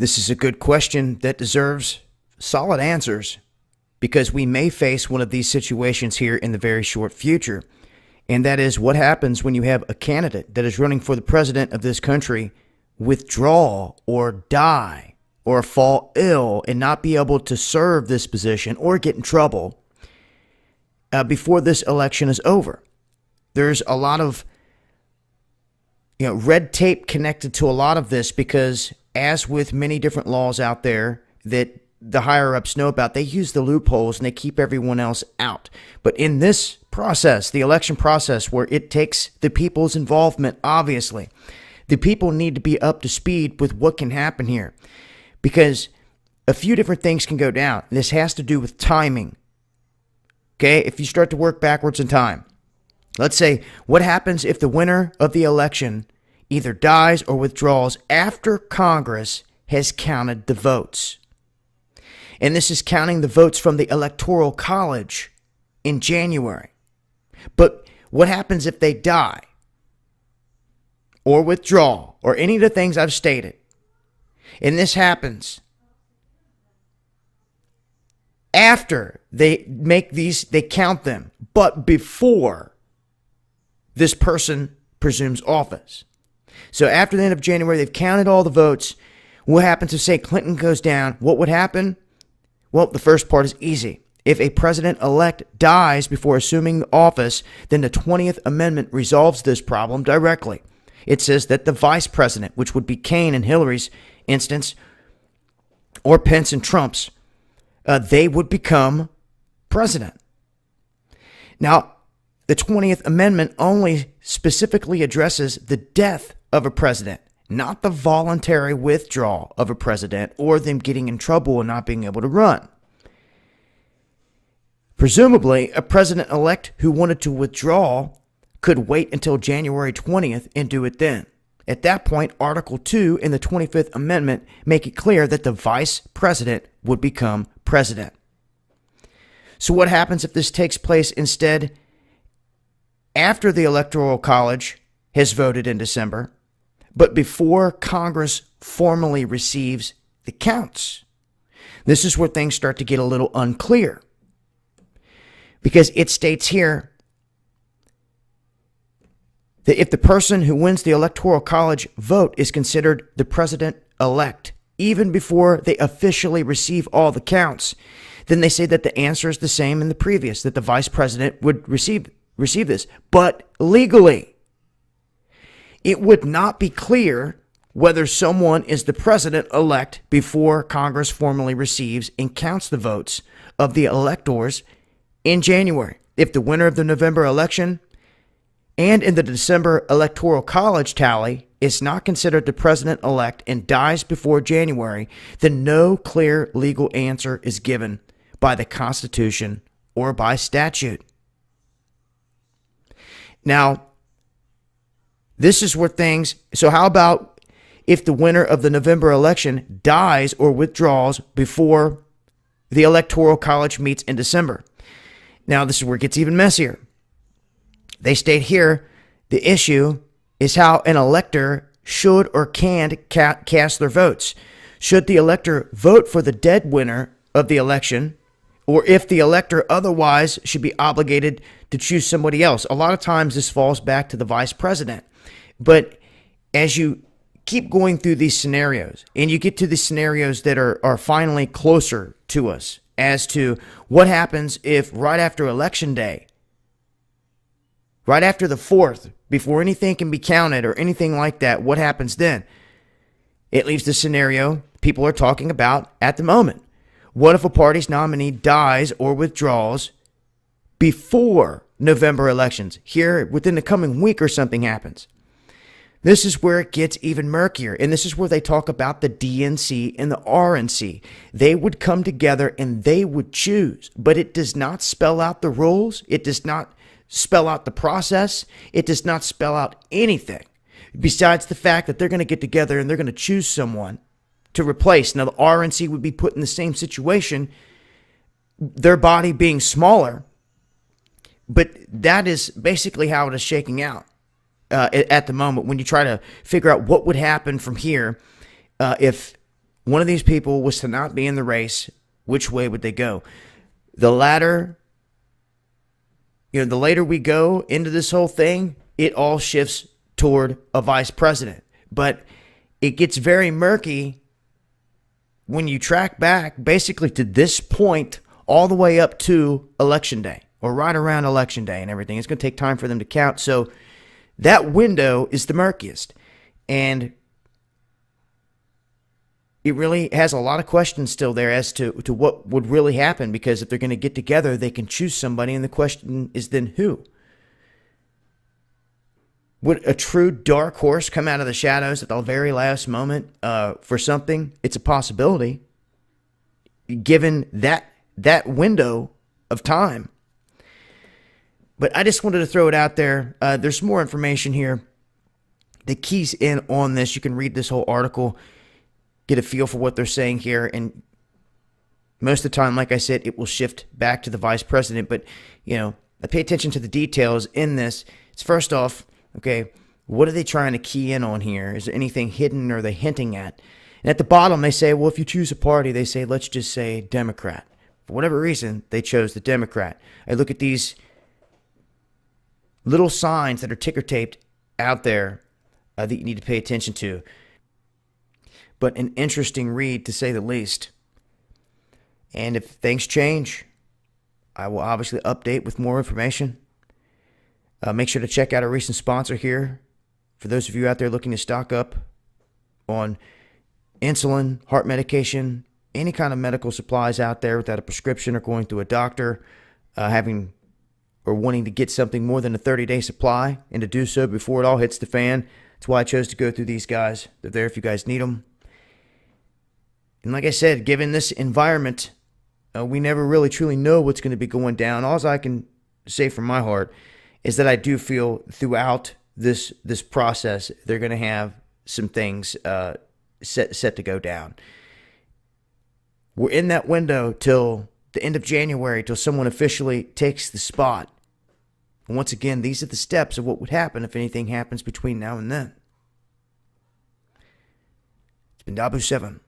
This is a good question that deserves solid answers because we may face one of these situations here in the very short future. And that is what happens when you have a candidate that is running for the president of this country withdraw or die or fall ill and not be able to serve this position or get in trouble before this election is over. There's a lot of red tape connected to a lot of this because, as with many different laws out there that the higher ups know about, they use the loopholes and they keep everyone else out. But in this process, the election process, where it takes the people's involvement, obviously, the people need to be up to speed with what can happen here because a few different things can go down. This has to do with timing. Okay, if you start to work backwards in time, let's say, what happens if the winner of the election either dies or withdraws after Congress has counted the votes? And this is counting the votes from the Electoral College in January. But what happens if they die or withdraw or any of the things I've stated? And this happens after they make these, they count them, but before this person presumes office. So after the end of January, they've counted all the votes. What happens if, say, Clinton goes down? What would happen? Well, the first part is easy. If a president-elect dies before assuming office, then the 20th Amendment resolves this problem directly. It says that the vice president, which would be Kaine in Hillary's instance, or Pence and Trump's, they would become president. Now, the 20th Amendment only specifically addresses the death of a president, not the voluntary withdrawal of a president or them getting in trouble and not being able to run. Presumably, a president-elect who wanted to withdraw could wait until January 20th and do it then. At that point, Article 2 in the 25th Amendment make it clear that the vice president would become president. So what happens if this takes place instead after the Electoral College has voted in December, but before Congress formally receives the counts? This is where things start to get a little unclear, because it states here that if the person who wins the Electoral College vote is considered the president-elect, even before they officially receive all the counts, then they say that the answer is the same in the previous, that the vice president would receive this. But legally, it would not be clear whether someone is the president-elect before Congress formally receives and counts the votes of the electors in January. If the winner of the November election and in the December Electoral College tally is not considered the president-elect and dies before January, then no clear legal answer is given by the Constitution or by statute. Now, this is where things, so how about if the winner of the November election dies or withdraws before the Electoral College meets in December? Now, this is where it gets even messier. They state here, the issue is how an elector should or can cast their votes. Should the elector vote for the dead winner of the election, or if the elector otherwise should be obligated to choose somebody else? A lot of times this falls back to the vice president. But as you keep going through these scenarios, and you get to the scenarios that are finally closer to us as to what happens if right after Election Day, right after the 4th, before anything can be counted or anything like that, what happens then? It leaves the scenario people are talking about at the moment. What if a party's nominee dies or withdraws before November elections? Here, within the coming week or something happens. This is where it gets even murkier. And this is where they talk about the DNC and the RNC. They would come together and they would choose. But it does not spell out the rules. It does not spell out the process. It does not spell out anything besides the fact that they're going to get together and they're going to choose someone to replace. Now, the RNC would be put in the same situation, their body being smaller, but that is basically how it is shaking out at the moment when you try to figure out what would happen from here if one of these people was to not be in the race, which way would they go? The latter, the later we go into this whole thing, it all shifts toward a vice president. But it gets very murky when you track back basically to this point all the way up to Election Day, or right around Election Day and everything. It's going to take time for them to count. So that window is the murkiest. And it really has a lot of questions still there as to what would really happen, because if they're going to get together, they can choose somebody, and the question is then who? Would a true dark horse come out of the shadows at the very last moment for something? It's a possibility, given that window of time. But I just wanted to throw it out there. There's more information here that keys in on this. You can read this whole article, get a feel for what they're saying here, and most of the time, like I said, it will shift back to the vice president. But, I pay attention to the details in this. It's first off, okay, what are they trying to key in on here? Is there anything hidden, or are they hinting at? And at the bottom, they say, well, if you choose a party, they say, let's just say Democrat. For whatever reason, they chose the Democrat. I look at these little signs that are ticker taped out there that you need to pay attention to. But an interesting read, to say the least. And if things change, I will obviously update with more information. Make sure to check out our recent sponsor here. For those of you out there looking to stock up on insulin, heart medication, any kind of medical supplies out there without a prescription or going to a doctor, wanting to get something more than a 30-day supply, and to do so before it all hits the fan. That's why I chose to go through these guys. They're there if you guys need them. And like I said, given this environment, we never really truly know what's going to be going down. All I can say from my heart is that I do feel throughout this process, they're going to have some things set to go down. We're in that window till the end of January, till someone officially takes the spot. And once again, these are the steps of what would happen if anything happens between now and then. It's been Dabu 7.